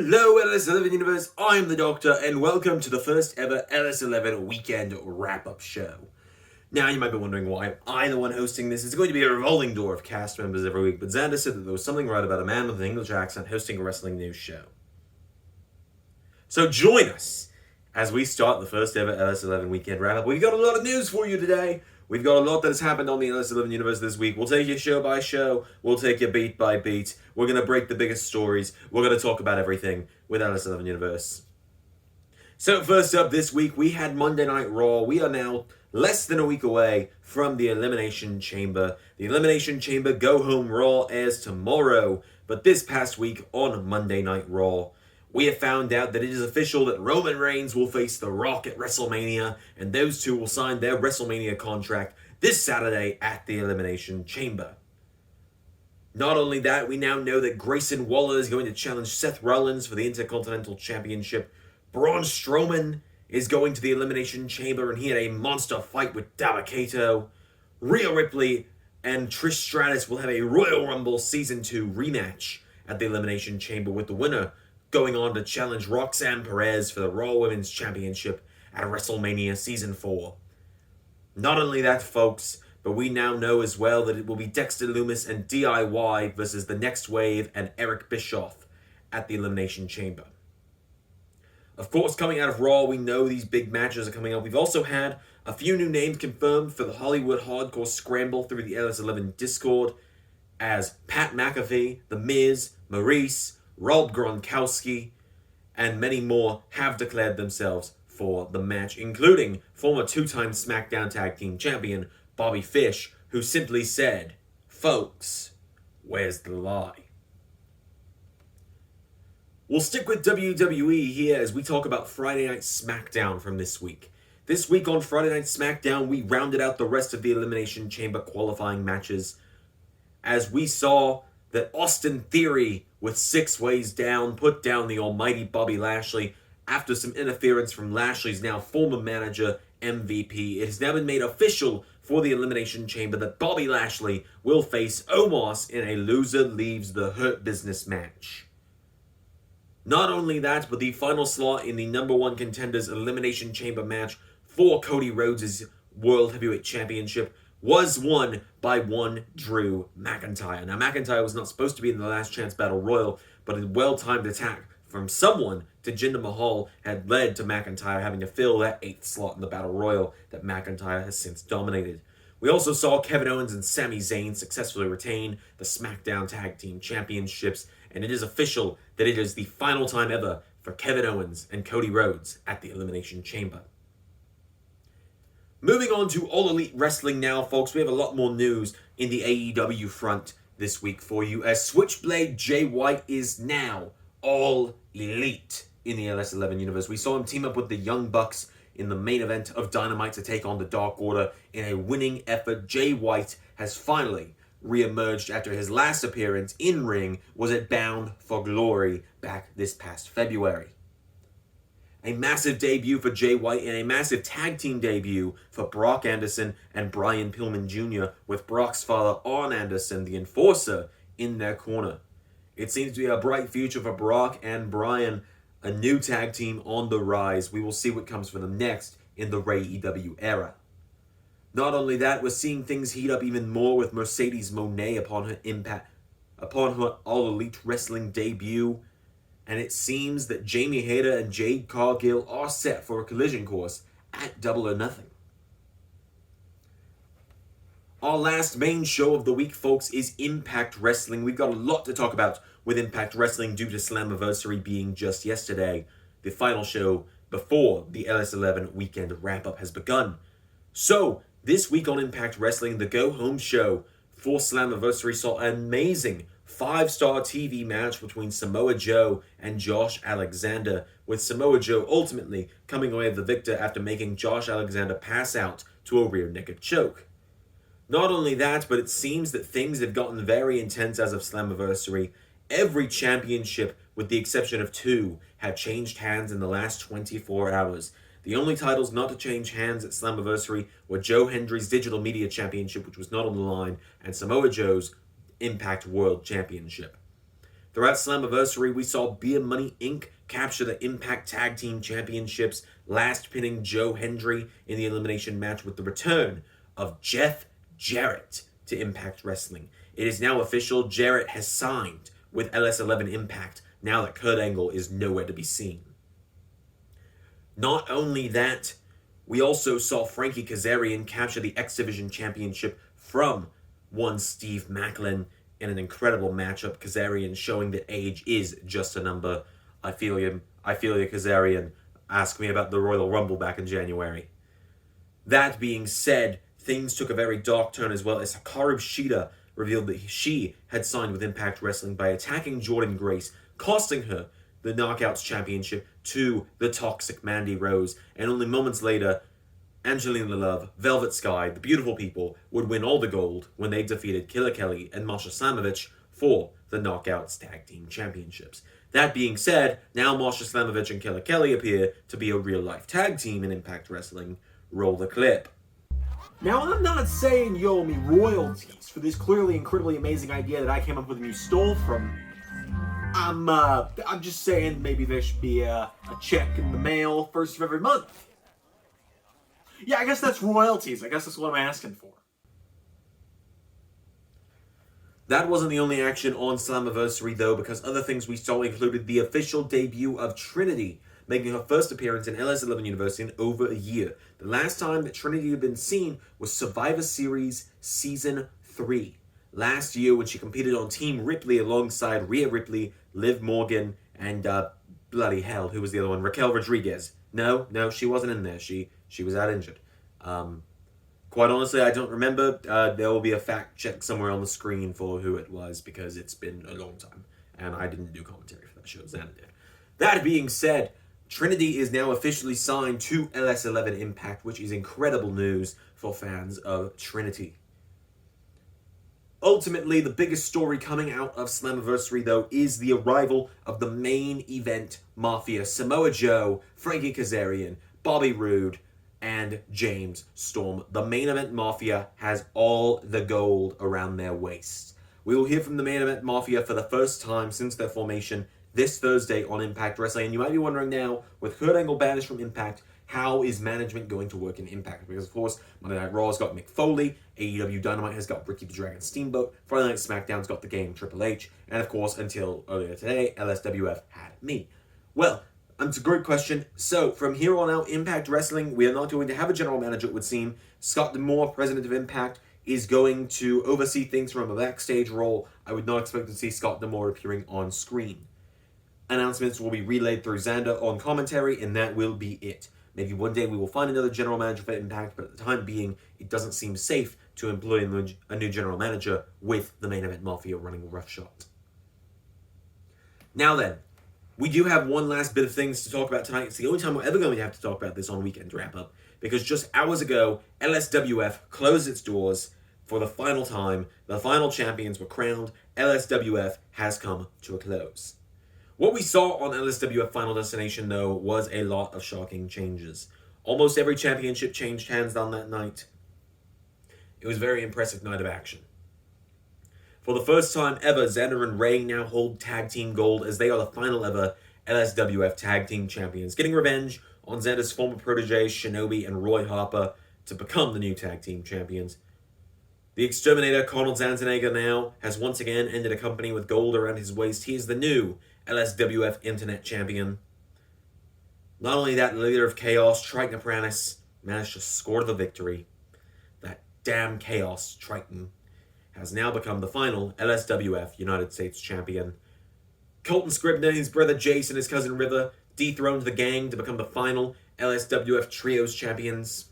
Hello LS11 Universe, I'm the Doctor, and welcome to the first ever LS11 weekend wrap-up show. Now you might be wondering why I'm the one hosting this. It's going to be a revolving door of cast members every week, but Xander said that there was something right about a man with an English accent hosting a wrestling news show. So join us as we start the first ever LS11 weekend wrap-up. We've got a lot of news for you today. We've got a lot that has happened on the LS11 Universe this week. We'll take you show by show. We'll take you beat by beat. We're going to break the biggest stories. We're going to talk about everything with LS11 Universe. So first up this week, we had Monday Night Raw. We are now less than a week away from the Elimination Chamber. The Elimination Chamber Go Home Raw airs tomorrow. But this past week on Monday Night Raw, we have found out that it is official that Roman Reigns will face The Rock at WrestleMania, and those two will sign their WrestleMania contract this Saturday at the Elimination Chamber. Not only that, we now know that Grayson Waller is going to challenge Seth Rollins for the Intercontinental Championship. Braun Strowman is going to the Elimination Chamber, and he had a monster fight with Dabba-Kato. Rhea Ripley and Trish Stratus will have a Royal Rumble Season 2 rematch at the Elimination Chamber, with the winner going on to challenge Roxanne Perez for the Raw Women's Championship at WrestleMania Season 4. Not only that, folks, but we now know as well that it will be Dexter Lumis and DIY versus The Next Wave and Eric Bischoff at the Elimination Chamber. Of course, coming out of Raw, we know these big matches are coming up. We've also had a few new names confirmed for the Hollywood Hardcore Scramble through the LS11 Discord, as Pat McAfee, The Miz, Maurice, Rob Gronkowski, and many more have declared themselves for the match, including former two-time SmackDown Tag Team Champion Bobby Fish, who simply said, "Folks, where's the lie?" We'll stick with WWE here as we talk about Friday Night SmackDown from this week. This week on Friday Night SmackDown, we rounded out the rest of the Elimination Chamber qualifying matches, as we saw that Austin Theory, with 6 ways down, put down the almighty Bobby Lashley after some interference from Lashley's now former manager, MVP. It has now been made official for the Elimination Chamber that Bobby Lashley will face Omos in a loser leaves the Hurt Business match. Not only that, but the final slot in the number one contenders Elimination Chamber match for Cody Rhodes' World Heavyweight Championship was won by one Drew McIntyre. Now, McIntyre was not supposed to be in the Last Chance Battle Royal, but a well-timed attack from someone to Jinder Mahal had led to McIntyre having to fill that 8th slot in the Battle Royal that McIntyre has since dominated. We also saw Kevin Owens and Sami Zayn successfully retain the SmackDown Tag Team Championships, and it is official that it is the final time ever for Kevin Owens and Cody Rhodes at the Elimination Chamber. Moving on to All Elite Wrestling now, folks. We have a lot more news in the AEW front this week for you, as Switchblade Jay White is now All Elite in the LS11 Universe. We saw him team up with the Young Bucks in the main event of Dynamite to take on the Dark Order in a winning effort. Jay White has finally re-emerged after his last appearance in ring was at Bound for Glory back this past February. A massive debut for Jay White and a massive tag team debut for Brock Anderson and Brian Pillman Jr., with Brock's father, Arn Anderson, the Enforcer, in their corner. It seems to be a bright future for Brock and Brian, a new tag team on the rise. We will see what comes for them next in the Ray EW era. Not only that, we're seeing things heat up even more with Mercedes Moné upon her All Elite Wrestling debut. And it seems that Jamie Hayter and Jade Cargill are set for a collision course at Double or Nothing. Our last main show of the week, folks, is Impact Wrestling. We've got a lot to talk about with Impact Wrestling due to Slammiversary being just yesterday. The final show before the LS11 weekend wrap-up has begun. So, this week on Impact Wrestling, the go-home show for Slammiversary saw an amazing 5-star TV match between Samoa Joe and Josh Alexander, with Samoa Joe ultimately coming away the victor after making Josh Alexander pass out to a rear naked choke. Not only that, but it seems that things have gotten very intense as of Slammiversary. Every championship, with the exception of 2, have changed hands in the last 24 hours. The only titles not to change hands at Slammiversary were Joe Hendry's Digital Media Championship, which was not on the line, and Samoa Joe's Impact World Championship. Throughout Slammiversary, we saw Beer Money Inc. capture the Impact Tag Team Championships, last pinning Joe Hendry in the elimination match with the return of Jeff Jarrett to Impact Wrestling. It is now official, Jarrett has signed with LS11 Impact now that Kurt Angle is nowhere to be seen. Not only that, we also saw Frankie Kazarian capture the X Division Championship from one Steve Macklin in an incredible matchup. Kazarian showing that age is just a number. I feel you, Kazarian. Ask me about the Royal Rumble back in January. That being said, things took a very dark turn as well as Hikaru Shida revealed that she had signed with Impact Wrestling by attacking Jordynne Grace, costing her the Knockouts Championship to the toxic Mandy Rose, and only moments later, Angelina Love, Velvet Sky, the Beautiful People would win all the gold when they defeated Killer Kelly and Masha Slamovich for the Knockouts Tag Team Championships. That being said, now Masha Slamovich and Killer Kelly appear to be a real-life tag team in Impact Wrestling. Roll the clip. Now, I'm not saying you owe me royalties for this clearly incredibly amazing idea that I came up with and you stole from me. I'm just saying maybe there should be a check in the mail first of every month. Yeah, I guess that's royalties. I guess that's what I'm asking for. That wasn't the only action on Slammiversary though, because other things we saw included the official debut of Trinity, making her first appearance in LS11 Universe in over a year. The last time that Trinity had been seen was Survivor Series Season 3. Last year when she competed on Team Ripley alongside Rhea Ripley, Liv Morgan, and bloody hell, who was the other one? Raquel Rodriguez. No, she wasn't in there. She was out injured. Quite honestly, I don't remember. There will be a fact check somewhere on the screen for who it was because it's been a long time. And I didn't do commentary for that show, Xander did. That being said, Trinity is now officially signed to LS11 Impact, which is incredible news for fans of Trinity. Ultimately, the biggest story coming out of Slammiversary, though, is the arrival of the main event Mafia. Samoa Joe, Frankie Kazarian, Bobby Roode, and James Storm. The main event Mafia has all the gold around their waists. We will hear from the main event Mafia for the first time since their formation this Thursday on Impact Wrestling. And you might be wondering now, with Kurt Angle banished from Impact, how is management going to work in Impact? Because, of course, Monday Night Raw's got Mick Foley, AEW Dynamite has got Ricky the Dragon Steamboat, Friday Night SmackDown's got The Game Triple H, and, of course, until earlier today, LSWF had me. Well, it's a great question. So, from here on out, Impact Wrestling, we are not going to have a general manager, it would seem. Scott D'Amore, president of Impact, is going to oversee things from a backstage role. I would not expect to see Scott D'Amore appearing on screen. Announcements will be relayed through Xander on commentary, and that will be it. Maybe one day we will find another general manager for Impact, but at the time being, it doesn't seem safe to employ a new general manager with the main event Mafia running roughshod. Now then, we do have one last bit of things to talk about tonight. It's the only time we're ever going to have to talk about this on Weekend Wrap-Up, because just hours ago, LSWF closed its doors for the final time. The final champions were crowned. LSWF has come to a close. What we saw on LSWF Final Destination, though, was a lot of shocking changes. Almost every championship changed hands on that night. It was a very impressive night of action. For the first time ever, Xander and Ray now hold tag team gold as they are the final ever LSWF tag team champions, getting revenge on Xander's former proteges Shinobi and Roy Harper to become the new tag team champions. The Exterminator, Colonel Zanzanega, now has once again ended a company with gold around his waist. He is the new LSWF Internet Champion. Not only that, the leader of Chaos, Triton Apprentice, managed to score the victory. That damn Chaos Triton has now become the final LSWF United States Champion. Colton Scribner, his brother Jace, and his cousin River dethroned the gang to become the final LSWF Trios Champions.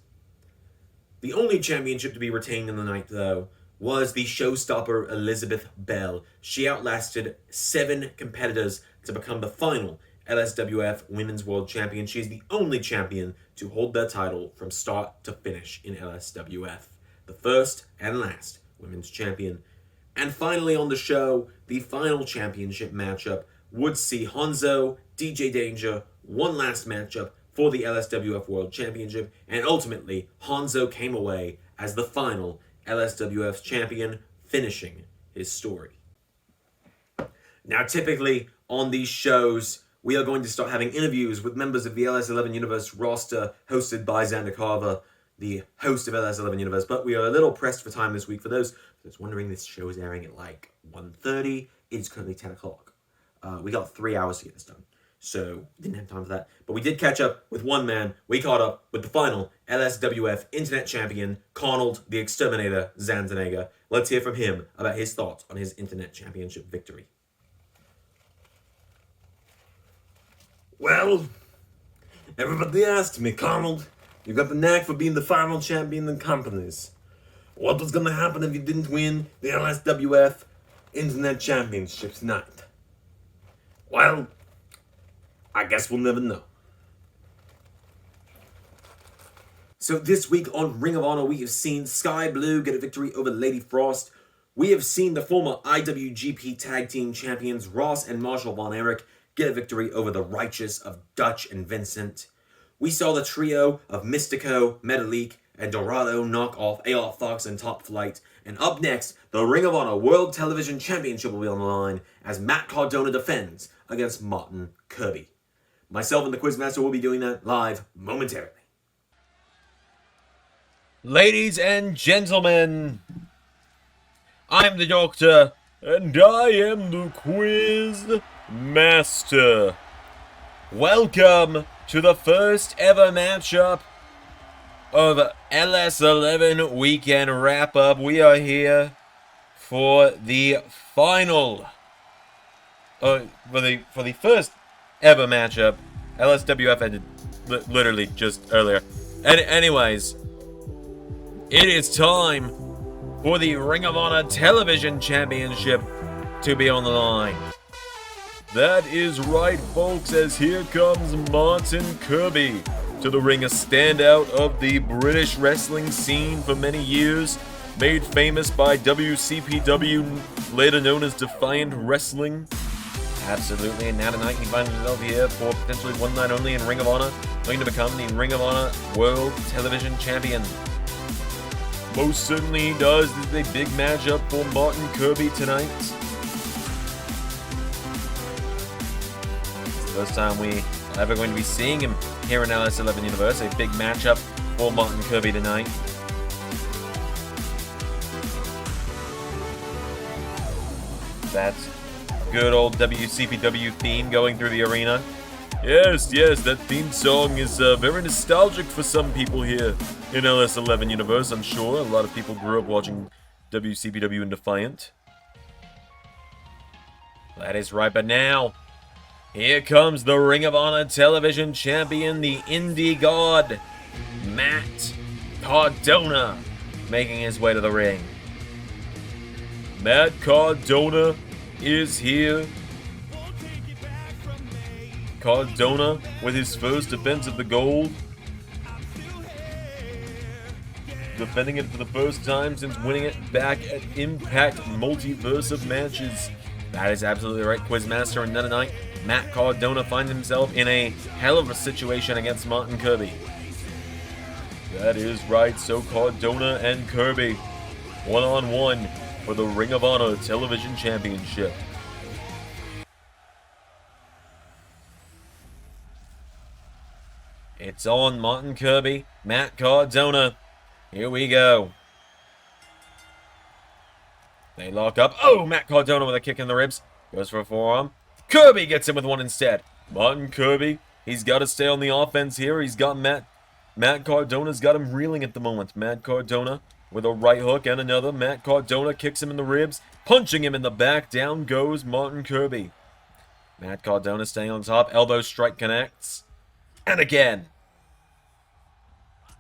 The only championship to be retained in the night, though, was the showstopper Elizabeth Bell. She outlasted 7 competitors to become the final LSWF Women's World Champion. She is the only champion to hold their title from start to finish in LSWF. The first and last Women's Champion. And finally on the show, the final championship matchup would see Hanzo, DJ Danger, one last matchup for the LSWF World Championship, and ultimately Hanzo came away as the final LSWF champion, finishing his story. Now, typically on these shows, we are going to start having interviews with members of the LS11 Universe roster, hosted by Xander Carver, the host of LS11 Universe. But we are a little pressed for time this week. For those that's wondering, this show is airing at like 1:30. It's currently 10 o'clock. We got 3 hours to get this done, so didn't have time for that. But we did catch up with one man. We caught up with the final LSWF Internet Champion, Conald the Exterminator Zanzanega. Let's hear from him about his thoughts on his Internet Championship victory. Well, everybody asked me, Conald, you got the knack for being the final champion in companies. What was gonna happen if you didn't win the LSWF Internet Championship tonight? Well, I guess we'll never know. So this week on Ring of Honor, we have seen Sky Blue get a victory over Lady Frost. We have seen the former IWGP Tag Team Champions Ross and Marshall Von Erich get a victory over the Righteous of Dutch and Vincent. We saw the trio of Mystico, Metalik, and Dorado knock off AR Fox and Top Flight. And up next, the Ring of Honor World Television Championship will be on the line as Matt Cardona defends against Martin Kirby. Myself and the Quizmaster will be doing that live momentarily. Ladies and gentlemen, I'm the Doctor, and I am the Quiz Master. Welcome to the first ever matchup of LS11 Weekend Wrap-Up. We are here for the final, for the first ever matchup. LSWF ended literally just earlier. Anyways, it is time for the Ring of Honor Television Championship to be on the line. That is right, folks, as here comes Martin Kirby to the ring, a standout of the British wrestling scene for many years, made famous by WCPW, later known as Defiant Wrestling. Absolutely, and now tonight he finds himself here for potentially one night only in Ring of Honor, looking to become the Ring of Honor World Television Champion. Most certainly he does. This is a big matchup for Martin Kirby tonight. It's the first time we are ever going to be seeing him here in LS11 Universe. A big matchup for Martin Kirby tonight. That's good old WCPW theme going through the arena. Yes, that theme song is very nostalgic for some people here in LS11 Universe, I'm sure. A lot of people grew up watching WCPW and Defiant. That is right, but now, here comes the Ring of Honor Television Champion, the Indie God, Matt Cardona, making his way to the ring. Matt Cardona is here. Cardona with his first defense of the gold. Defending it for the first time since winning it back at Impact Multiverse of Matches. That is absolutely right, Quizmaster, and tonight, Matt Cardona finds himself in a hell of a situation against Martin Kirby. That is right, so Cardona and Kirby, one-on-one for the Ring of Honor Television Championship. It's on Martin Kirby, Matt Cardona. Here we go. They lock up. Oh, Matt Cardona with a kick in the ribs. Goes for a forearm. Kirby gets him with one instead. Martin Kirby, he's got to stay on the offense here. He's got Matt Cardona's got him reeling at the moment. Matt Cardona with a right hook and another. Matt Cardona kicks him in the ribs, punching him in the back. Down goes Martin Kirby. Matt Cardona staying on top. Elbow strike connects. And again.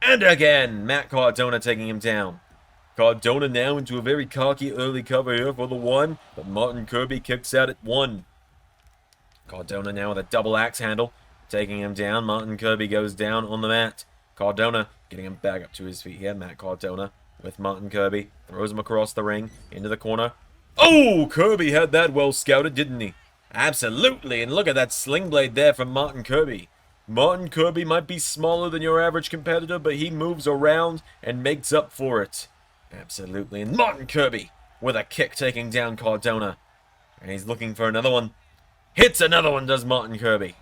And again. Matt Cardona taking him down. Cardona now into a very cocky early cover here for the one. But Martin Kirby kicks out at one. Cardona now with a double axe handle. Taking him down. Martin Kirby goes down on the mat. Cardona getting him back up to his feet here. Matt Cardona with Martin Kirby. Throws him across the ring. Into the corner. Oh! Kirby had that well scouted, didn't he? Absolutely. And look at that sling blade there from Martin Kirby. Martin Kirby might be smaller than your average competitor, but he moves around and makes up for it. Absolutely. And Martin Kirby with a kick taking down Cardona. And he's looking for another one. Hits another one, does Martin Kirby.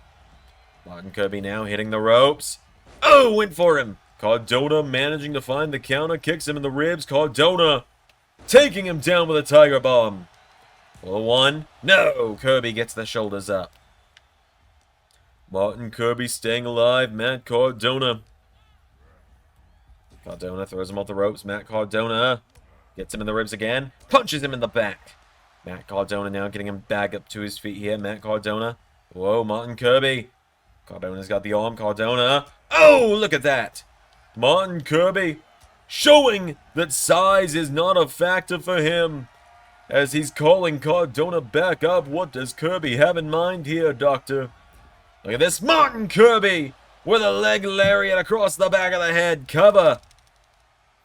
Martin Kirby now hitting the ropes. Oh, went for him. Cardona managing to find the counter. Kicks him in the ribs. Cardona taking him down with a Tiger Bomb. For the one. No, Kirby gets the shoulders up. Martin Kirby staying alive. Matt Cardona. Cardona throws him off the ropes. Matt Cardona gets him in the ribs again. Punches him in the back. Matt Cardona now getting him back up to his feet here. Matt Cardona. Whoa, Martin Kirby. Cardona's got the arm. Cardona. Oh, look at that. Martin Kirby showing that size is not a factor for him. As he's calling Cardona back up. What does Kirby have in mind here, Doctor? Look at this. Martin Kirby with a leg lariat across the back of the head. Cover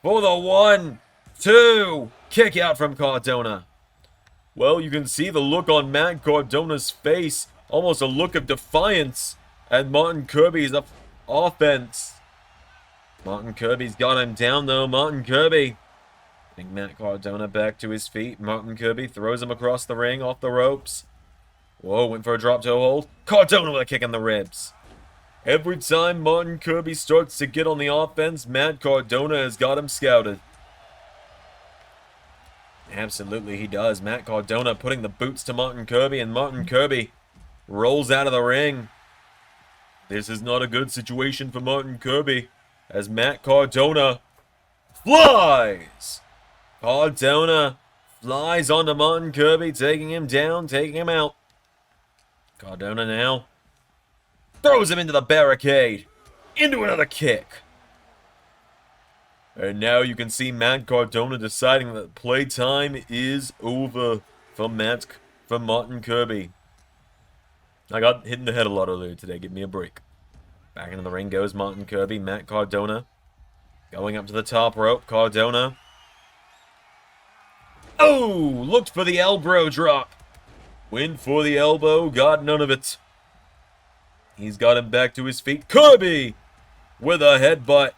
for the 1, 2. Kick out from Cardona. Well, you can see the look on Matt Cardona's face. Almost a look of defiance at Martin Kirby's offense. Martin Kirby's got him down, though. Martin Kirby getting Matt Cardona back to his feet. Martin Kirby throws him across the ring, off the ropes. Whoa, went for a drop toe hold. Cardona with a kick in the ribs. Every time Martin Kirby starts to get on the offense, Matt Cardona has got him scouted. Absolutely, he does. Matt Cardona putting the boots to Martin Kirby, and Martin Kirby rolls out of the ring. This is not a good situation for Martin Kirby, as Matt Cardona flies. Cardona flies onto Martin Kirby, taking him down, taking him out. Cardona now throws him into the barricade, into another kick. And now you can see Matt Cardona deciding that playtime is over for Martin Kirby. I got hit in the head a lot earlier today. Give me a break. Back into the ring goes Martin Kirby. Matt Cardona going up to the top rope. Cardona. Oh! Looked for the elbow drop. Went for the elbow. Got none of it. He's got him back to his feet. Kirby with a headbutt.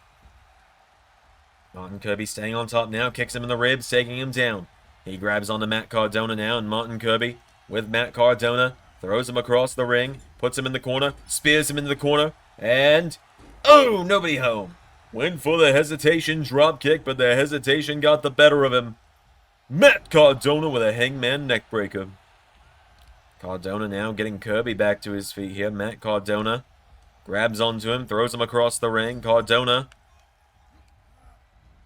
Martin Kirby staying on top now. Kicks him in the ribs, taking him down. He grabs onto Matt Cardona now, and Martin Kirby with Matt Cardona throws him across the ring, puts him in the corner, spears him into the corner, and oh, nobody home. Went for the hesitation drop kick, but the hesitation got the better of him. Matt Cardona with a hangman neckbreaker. Cardona now getting Kirby back to his feet here. Matt Cardona grabs onto him, throws him across the ring. Cardona.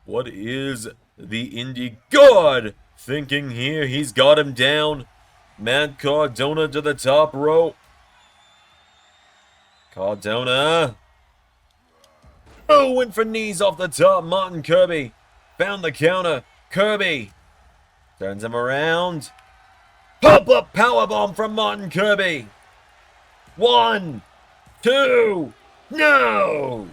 What is the Indie God thinking here? He's got him down. Matt Cardona to the top rope. Cardona. Oh, went for knees off the top. Martin Kirby found the counter. Kirby turns him around. Pop-up powerbomb from Martin Kirby. 1, 2, no!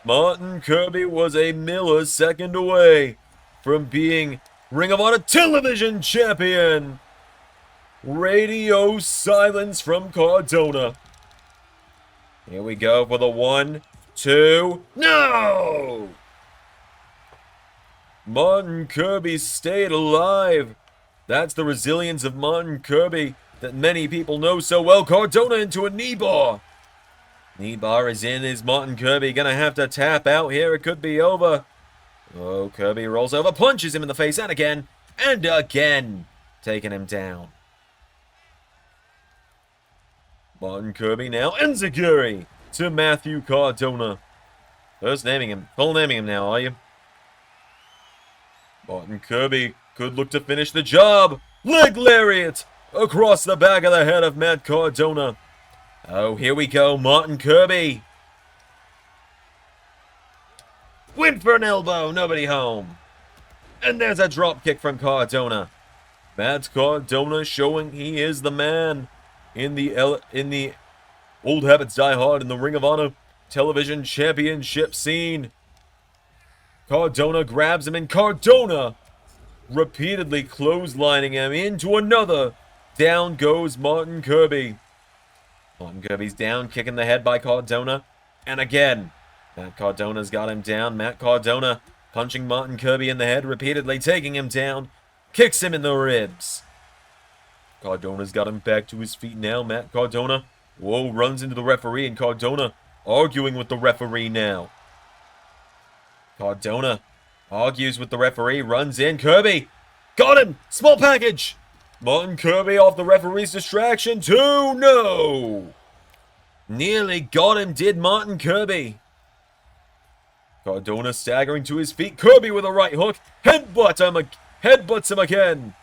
Martin Kirby was a millisecond away from being Ring of Honor Television Champion. Radio silence from Cardona. Here we go for the 1, 2, no! Martin Kirby stayed alive. That's the resilience of Martin Kirby that many people know so well. Cardona into a knee bar. Knee bar is in. Is Martin Kirby gonna have to tap out here? It could be over. Oh, Kirby rolls over, punches him in the face, and again, taking him down. Martin Kirby now, enziguri to Matthew Cardona. First naming him, full naming him now, are you? Martin Kirby could look to finish the job. Leg lariat across the back of the head of Matt Cardona. Oh, here we go, Martin Kirby. Went for an elbow, nobody home. And there's a drop kick from Cardona. Matt Cardona showing he is the man in the Old Habits Die Hard in the Ring of Honor Television Championship scene. Cardona grabs him, and Cardona repeatedly clotheslining him into another. Down goes Martin Kirby. Martin Kirby's down, kicking the head by Cardona. And again, Matt Cardona's got him down. Matt Cardona punching Martin Kirby in the head, repeatedly taking him down. Kicks him in the ribs. Cardona's got him back to his feet now. Matt Cardona, whoa, runs into the referee, and Cardona arguing with the referee now. Cardona argues with the referee, runs in. Kirby, got him! Small package! Martin Kirby off the referee's distraction. 2-0! Nearly got him, did Martin Kirby. Cardona staggering to his feet. Kirby with a right hook. Headbutts him again.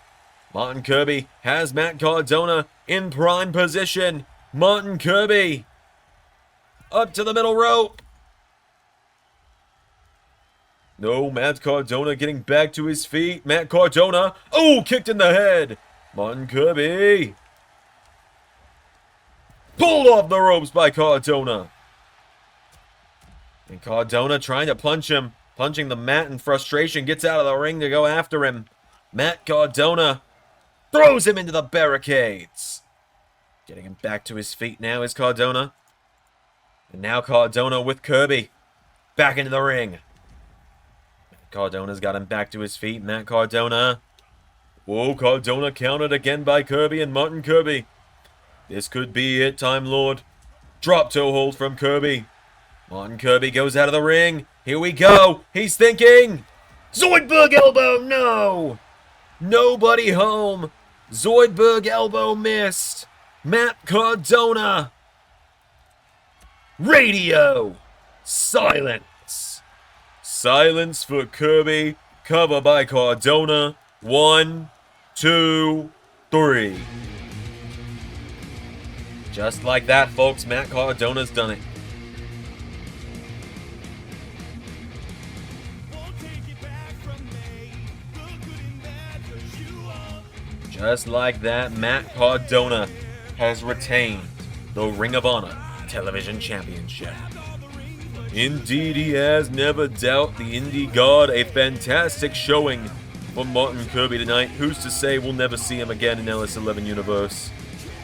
Martin Kirby has Matt Cardona in prime position. Martin Kirby up to the middle rope. No, Matt Cardona getting back to his feet. Matt Cardona, oh, kicked in the head. Martin Kirby pulled off the ropes by Cardona. And Cardona trying to punch him. Punching the mat in frustration. Gets out of the ring to go after him. Matt Cardona throws him into the barricades. Getting him back to his feet now is Cardona. And now Cardona with Kirby. Back into the ring. Cardona's got him back to his feet. Matt Cardona. Whoa, Cardona countered again by Kirby and Martin Kirby. This could be it, Time Lord. Drop toe hold from Kirby. Martin Kirby goes out of the ring. Here we go. He's thinking. Zoidberg elbow, no. Nobody home. Zoidberg elbow missed. Matt Cardona. Radio. Silence. Silence for Kirby. Cover by Cardona. 1, 2, 3. Just like that, folks. Matt Cardona's done it. Just like that, Matt Cardona has retained the Ring of Honor Television Championship. Indeed he has, never doubt the indie god. A fantastic showing for Martin Kirby tonight. Who's to say we'll never see him again in LS11 Universe?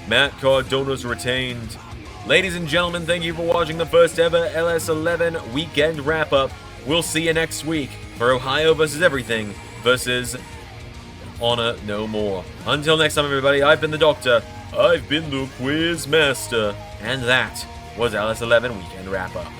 Matt Cardona's retained. Ladies and gentlemen, thank you for watching the first ever LS11 weekend wrap-up. We'll see you next week for Ohio versus Everything versus Honor No More. Until next time, everybody, I've been the Doctor. I've been the Quiz Master. And that was LS11 Weekend Wrap-Up.